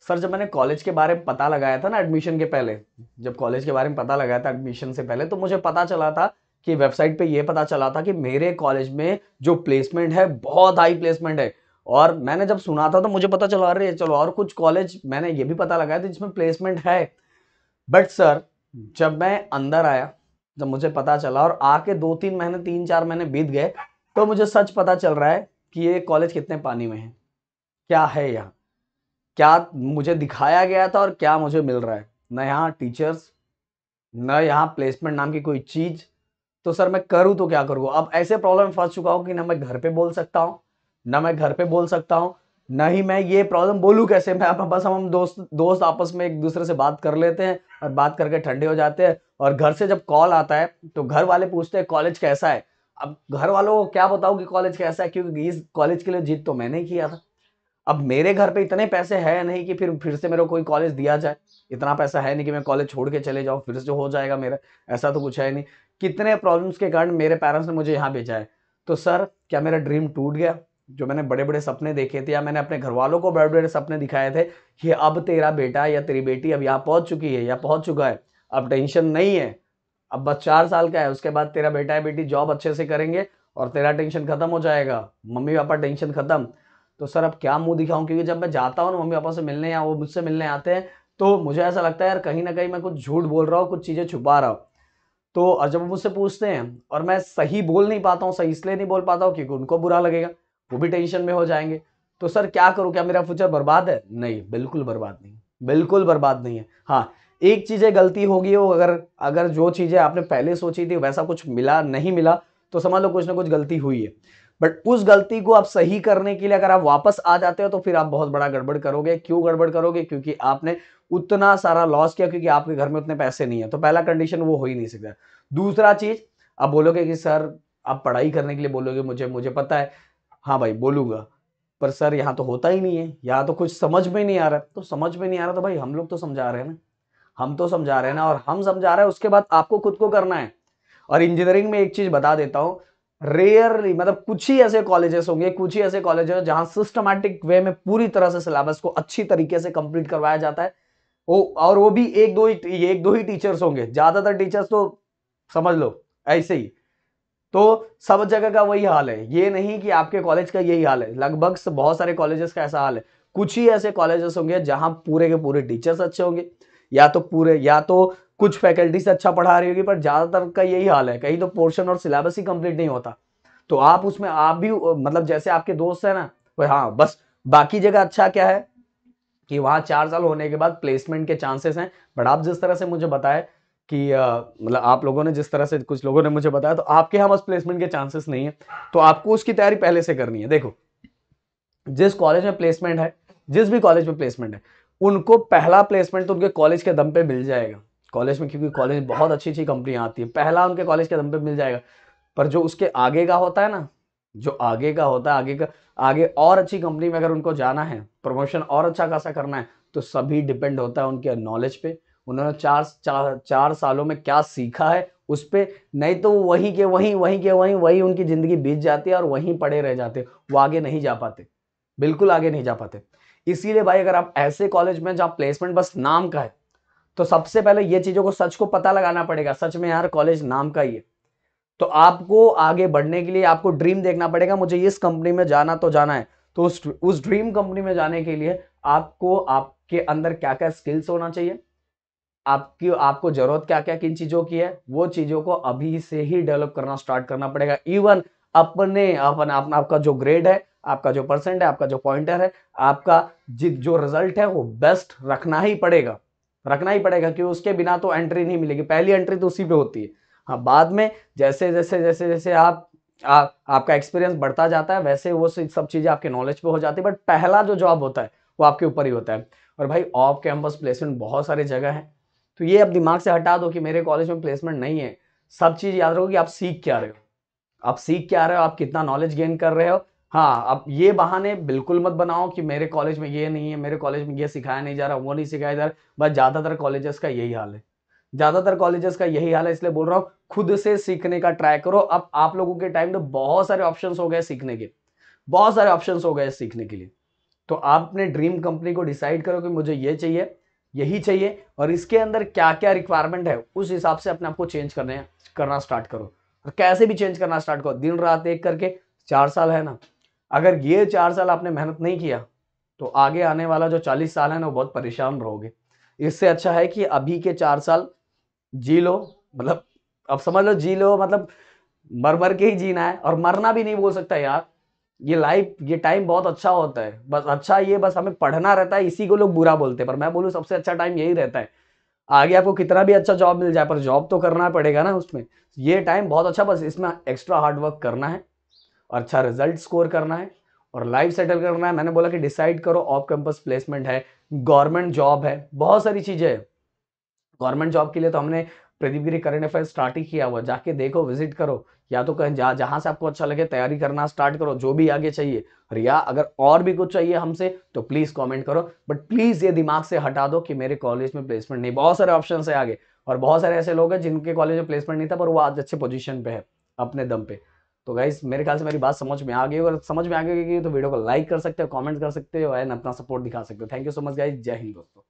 Sir जब मैंने college के बारे में पता लगाया था ना एडमिशन के पहले, जब कॉलेज के बारे में पता लगाया था एडमिशन से पहले, तो मुझे पता चला था कि वेबसाइट पे ये पता चला था कि मेरे कॉलेज में जो प्लेसमेंट है बहुत हाई प्लेसमेंट है। और मैंने जब सुना था तो मुझे पता चला अरे चलो और कुछ कॉलेज मैंने ये भी पता लगाया था जिसमें प्लेसमेंट है। बट सर जब मैं अंदर आया, जब मुझे पता चला और आके 2-3 महीने 3-4 महीने बीत गए, तो मुझे सच पता चल रहा है कि ये कॉलेज कितने पानी में है, क्या है यहाँ, क्या मुझे दिखाया गया था और क्या मुझे मिल रहा है। न यहाँ टीचर्स, न यहाँ प्लेसमेंट नाम की कोई चीज। तो सर मैं करूँ तो क्या करूँ? अब ऐसे प्रॉब्लम में फंस चुका हूँ कि ना मैं घर पे बोल सकता हूँ, ना मैं घर पे बोल सकता हूँ, ना ही मैं ये प्रॉब्लम बोलूँ कैसे। मैं बस हम दोस्त दोस्त आपस में एक दूसरे से बात कर लेते हैं और बात करके ठंडे हो जाते हैं। और घर से जब कॉल आता है तो घर वाले पूछते हैं कॉलेज कैसा है। अब घर वालों को क्या बताऊँ कि कॉलेज कैसा है, क्योंकि इस कॉलेज के लिए जिद तो मैंने ही किया था। अब मेरे घर पे इतने पैसे है नहीं कि फिर से मेरे को कोई कॉलेज दिया जाए। इतना पैसा है नहीं कि मैं कॉलेज छोड़ के चले जाऊं फिर से हो जाएगा मेरा, ऐसा तो कुछ है नहीं। कितने प्रॉब्लम्स के कारण मेरे पेरेंट्स ने मुझे यहाँ भेजा है। तो सर क्या मेरा ड्रीम टूट गया? जो मैंने बड़े बड़े सपने देखे थे या मैंने अपने घर वालों को बड़े बड़े सपने दिखाए थे कि अब तेरा बेटा या तेरी बेटी अब यहाँ पहुंच चुकी है या पहुंच चुका है, अब टेंशन नहीं है, अब बस 4 साल का है, उसके बाद तेरा बेटा या बेटी जॉब अच्छे से करेंगे और तेरा टेंशन खत्म हो जाएगा, मम्मी पापा टेंशन खत्म। तो सर अब क्या मुंह दिखाऊं? क्योंकि जब मैं जाता हूँ ना मम्मी पापा से मिलने या वो मुझसे मिलने आते हैं, तो मुझे ऐसा लगता है यार कहीं ना कहीं मैं कुछ झूठ बोल रहा हूँ, कुछ चीजें छुपा रहा हूँ। तो और जब वो मुझसे पूछते हैं और मैं सही बोल नहीं पाता हूँ, सही इसलिए नहीं बोल पाता हूँ क्योंकि उनको बुरा लगेगा, वो भी टेंशन में हो जाएंगे। तो सर क्या करूँ? क्या मेरा फ्यूचर बर्बाद है? नहीं, बिल्कुल बर्बाद नहीं, बिल्कुल बर्बाद नहीं है। हाँ, एक चीजें गलती होगी वो, अगर अगर जो चीजें आपने पहले सोची थी वैसा कुछ मिला नहीं मिला, तो समझ लो कुछ ना कुछ गलती हुई है। बट उस गलती को आप सही करने के लिए अगर आप वापस आ जाते हो तो फिर आप बहुत बड़ा गड़बड़ करोगे। क्यों गड़बड़ करोगे? क्योंकि आपने उतना सारा लॉस किया, क्योंकि आपके घर में उतने पैसे नहीं है। तो पहला कंडीशन वो हो ही नहीं सकता। दूसरा चीज, आप बोलोगे कि सर आप पढ़ाई करने के लिए बोलोगे मुझे, मुझे पता है। हाँ भाई बोलूंगा, पर सर यहाँ तो होता ही नहीं है, यहाँ तो कुछ समझ में नहीं आ रहा। तो समझ में नहीं आ रहा तो भाई हम लोग तो समझा रहे हैं ना, हम तो समझा रहे हैं ना, और हम समझा रहे हैं उसके बाद आपको खुद को करना है। और इंजीनियरिंग में एक चीज बता देता हूं, रेयरली मतलब कुछ ही ऐसे कॉलेजेस होंगे, कुछ ही ऐसे कॉलेजेस जहां सिस्टमैटिक वे में पूरी तरह से सिलेबस को अच्छी तरीके से कंप्लीट करवाया जाता है। वो और वो भी एक दो ही टीचर्स होंगे, ज्यादातर टीचर्स तो समझ लो ऐसे ही। तो सब जगह का वही हाल है, ये नहीं कि आपके कॉलेज का यही हाल है, लगभग बहुत सारे कॉलेजेस का ऐसा हाल है। कुछ ही ऐसे कॉलेजेस होंगे जहां पूरे के पूरे टीचर्स अच्छे होंगे, या तो कुछ फैकल्टी से अच्छा पढ़ा रही होगी, पर ज्यादातर का यही हाल है, कहीं तो पोर्शन और सिलेबस ही कंप्लीट नहीं होता। तो आप उसमें आप भी मतलब जैसे आपके दोस्त है ना, वो हाँ बस बाकी जगह अच्छा क्या है कि वहां 4 साल होने के बाद प्लेसमेंट के चांसेस हैं। बट आप जिस तरह से मुझे बताया कि मतलब आप लोगों ने जिस तरह से कुछ लोगों ने मुझे बताया, तो आपके यहाँ बस प्लेसमेंट के चांसेस नहीं है। तो आपको उसकी तैयारी पहले से करनी है। देखो, जिस कॉलेज में प्लेसमेंट है, जिस भी कॉलेज में प्लेसमेंट है, उनको पहला प्लेसमेंट तो उनके कॉलेज के दम पे मिल जाएगा। कॉलेज में, क्योंकि कॉलेज में बहुत अच्छी अच्छी कंपनियां आती है, पहला उनके कॉलेज के दम पे मिल जाएगा। पर जो उसके आगे का होता है ना, जो आगे का होता है, आगे और अच्छी कंपनी में अगर उनको जाना है, प्रमोशन और अच्छा खासा करना है, तो सभी डिपेंड होता है उनके नॉलेज पे। उन्होंने 4 सालों में क्या सीखा है उस पे। नहीं तो वहीं उनकी जिंदगी बीत जाती है और वहीं पड़े रह जाते, वो आगे नहीं जा पाते, बिल्कुल आगे नहीं जा पाते। इसीलिए भाई अगर आप ऐसे कॉलेज में जहां प्लेसमेंट बस नाम का है, तो सबसे पहले ये चीजों को, सच को पता लगाना पड़ेगा, सच में यार कॉलेज नाम का ही है। तो आपको आगे बढ़ने के लिए आपको ड्रीम देखना पड़ेगा, मुझे इस कंपनी में जाना तो जाना है। तो उस ड्रीम कंपनी में जाने के लिए आपको आपके अंदर क्या क्या स्किल्स होना चाहिए, आपकी आपको जरूरत क्या क्या किन चीजों की है, वो चीजों को अभी से ही डेवलप करना स्टार्ट करना पड़ेगा। इवन अपना आपका जो ग्रेड है, आपका जो परसेंट है, आपका जो पॉइंटर है, आपका जो रिजल्ट है वो बेस्ट रखना ही पड़ेगा, रखना ही पड़ेगा, क्योंकि उसके बिना तो एंट्री नहीं मिलेगी। पहली एंट्री तो उसी पे होती है। हाँ, बाद में जैसे जैसे जैसे जैसे आपका एक्सपीरियंस बढ़ता जाता है, वैसे वो सब चीजें आपके नॉलेज पे हो जाती है। बट पहला जो जॉब होता है वो आपके ऊपर ही होता है। और भाई ऑफ कैंपस प्लेसमेंट बहुत सारी जगह है, तो ये अब दिमाग से हटा दो कि मेरे कॉलेज में प्लेसमेंट नहीं है। सब चीज याद रखो कि आप सीख क्या रहे हो, आप सीख क्या रहे हो, आप कितना नॉलेज गेन कर रहे हो। हाँ, अब ये बहाने बिल्कुल मत बनाओ कि मेरे कॉलेज में ये नहीं है, मेरे कॉलेज में ये सिखाया नहीं जा रहा, वो नहीं सिखाया जा रहा। बस ज्यादातर कॉलेजेस का यही हाल है, ज्यादातर कॉलेजेस का यही हाल है। इसलिए बोल रहा हूँ खुद से सीखने का ट्राई करो। अब आप लोगों के टाइम में बहुत सारे ऑप्शंस हो गए सीखने के, बहुत सारे ऑप्शंस हो गए सीखने के लिए। तो आप अपने ड्रीम कंपनी को डिसाइड करो कि मुझे ये चाहिए, यही चाहिए, और इसके अंदर क्या क्या रिक्वायरमेंट है उस हिसाब से अपने आप को चेंज करना स्टार्ट करो। और कैसे भी चेंज करना स्टार्ट करो, दिन रात एक करके। 4 साल है ना, अगर ये 4 साल आपने मेहनत नहीं किया तो आगे आने वाला जो 40 साल है ना वो बहुत परेशान रहोगे। इससे अच्छा है कि अभी के 4 साल जी लो, मतलब अब समझ लो जी लो, मतलब मर मर के ही जीना है, और मरना भी नहीं बोल सकता यार। ये लाइफ, ये टाइम बहुत अच्छा होता है, बस अच्छा ये बस हमें पढ़ना रहता है, इसी को लोग बुरा बोलते हैं, पर मैं बोलूँ सबसे अच्छा टाइम यही रहता है। आगे आपको कितना भी अच्छा जॉब मिल जाए पर जॉब तो करना पड़ेगा ना उसमें। ये टाइम बहुत अच्छा, बस इसमें एक्स्ट्रा हार्ड वर्क करना है और अच्छा रिजल्ट स्कोर करना है और लाइफ सेटल करना है। मैंने बोला कि डिसाइड करो, ऑफ कैंपस प्लेसमेंट है, गवर्नमेंट जॉब है, बहुत सारी चीजें हैं। गवर्नमेंट जॉब के लिए तो हमने प्रदीप गिरी करंट अफेयर स्टार्ट ही किया हुआ, जाके देखो, विजिट करो, या तो कहीं जहां से आपको अच्छा लगे तैयारी करना स्टार्ट करो, जो भी आगे चाहिए। और या अगर और भी कुछ चाहिए हमसे तो प्लीज कमेंट करो, बट प्लीज ये दिमाग से हटा दो कि मेरे कॉलेज में प्लेसमेंट नहीं। बहुत सारे ऑप्शन है आगे, और बहुत सारे ऐसे लोग हैं जिनके कॉलेज में प्लेसमेंट नहीं था पर वो आज अच्छे पोजीशन पे है अपने दम पे। तो गाइस मेरे ख्याल से मेरी बात समझ में आ गई, और समझ में आ गई तो वीडियो को लाइक कर सकते हो, कमेंट कर सकते हो एंड अपना सपोर्ट दिखा सकते हो। Thank you so much guys, जय हिंद दोस्तों।